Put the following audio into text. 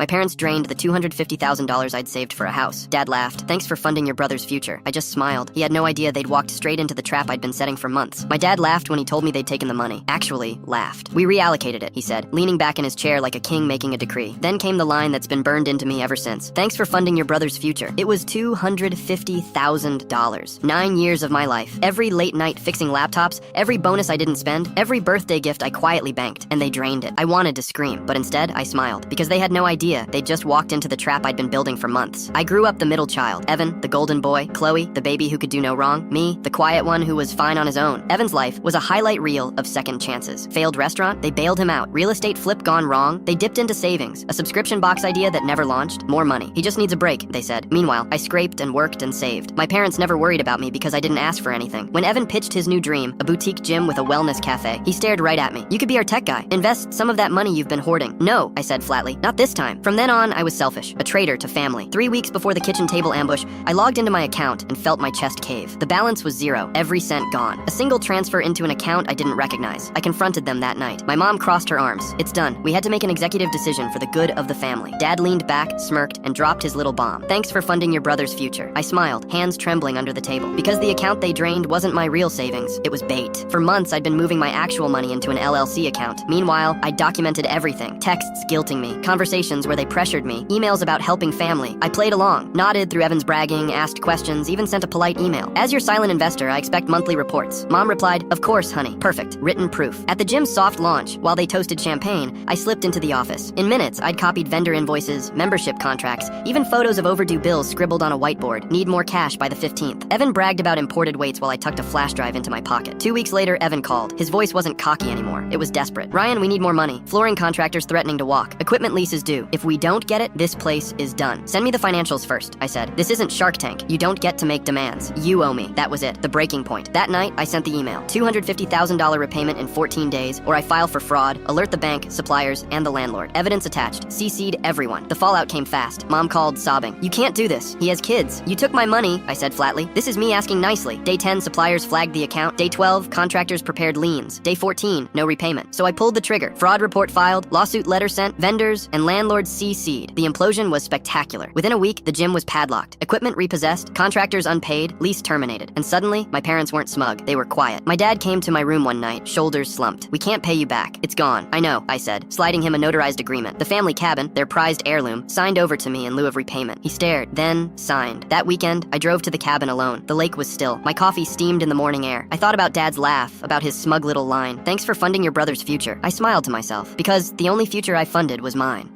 My parents drained the $250,000 I'd saved for a house. Dad laughed. Thanks for funding your brother's future. I just smiled. He had no idea they'd walked straight into the trap I'd been setting for months. My dad laughed when he told me they'd taken the money. Actually, laughed. We reallocated it, he said, leaning back in his chair like a king making a decree. Then came the line that's been burned into me ever since. Thanks for funding your brother's future. It was $250,000. 9 years of my life. Every late night fixing laptops, every bonus I didn't spend, every birthday gift I quietly banked, and they drained it. I wanted to scream, but instead I smiled, because they had no idea they'd just walked into the trap I'd been building for months. I grew up the middle child. Evan, the golden boy. Chloe, the baby who could do no wrong. Me, the quiet one who was fine on his own. Evan's life was a highlight reel of second chances. Failed restaurant, they bailed him out. Real estate flip gone wrong, they dipped into savings. A subscription box idea that never launched, more money. He just needs a break, they said. Meanwhile, I scraped and worked and saved. My parents never worried about me because I didn't ask for anything. When Evan pitched his new dream, a boutique gym with a wellness cafe, he stared right at me. You could be our tech guy. Invest some of that money you've been hoarding. No, I said flatly. Not this time. From then on, I was selfish, a traitor to family. 3 weeks before the kitchen table ambush, I logged into my account and felt my chest cave. The balance was zero, every cent gone. A single transfer into an account I didn't recognize. I confronted them that night. My mom crossed her arms. It's done. We had to make an executive decision for the good of the family. Dad leaned back, smirked, and dropped his little bomb. Thanks for funding your brother's future. I smiled, hands trembling under the table. Because the account they drained wasn't my real savings. It was bait. For months, I'd been moving my actual money into an LLC account. Meanwhile, I documented everything. Texts guilting me, conversations where they pressured me, emails about helping family. I played along, nodded through Evan's bragging, asked questions, even sent a polite email. As your silent investor, I expect monthly reports. Mom replied, of course, honey. Perfect. Written proof. At the gym's soft launch, while they toasted champagne, I slipped into the office. In minutes, I'd copied vendor invoices, membership contracts, even photos of overdue bills scribbled on a whiteboard. Need more cash by the 15th. Evan bragged about imported weights while I tucked a flash drive into my pocket. 2 weeks later, Evan called. His voice wasn't cocky anymore. It was desperate. Ryan, we need more money. Flooring contractors threatening to walk. Equipment lease is due. If we don't get it, this place is done. Send me the financials first, I said. This isn't Shark Tank. You don't get to make demands. You owe me. That was it. The breaking point. That night, I sent the email. $250,000 repayment in 14 days, or I file for fraud, alert the bank, suppliers, and the landlord. Evidence attached. CC'd everyone. The fallout came fast. Mom called, sobbing. You can't do this. He has kids. You took my money, I said flatly. This is me asking nicely. Day 10, suppliers flagged the account. Day 12, contractors prepared liens. Day 14, no repayment. So I pulled the trigger. Fraud report filed, lawsuit letter sent, vendors and landlords CC'd. The implosion was spectacular. Within a week, the gym was padlocked, equipment repossessed, contractors unpaid, lease terminated. And suddenly, my parents weren't smug. They were quiet. My dad came to my room one night, shoulders slumped. We can't pay you back. It's gone. I know, I said, sliding him a notarized agreement. The family cabin, their prized heirloom, signed over to me in lieu of repayment. He stared, then signed. That weekend, I drove to the cabin alone. The lake was still. My coffee steamed in the morning air. I thought about Dad's laugh, about his smug little line. Thanks for funding your brother's future. I smiled to myself, because the only future I funded was mine.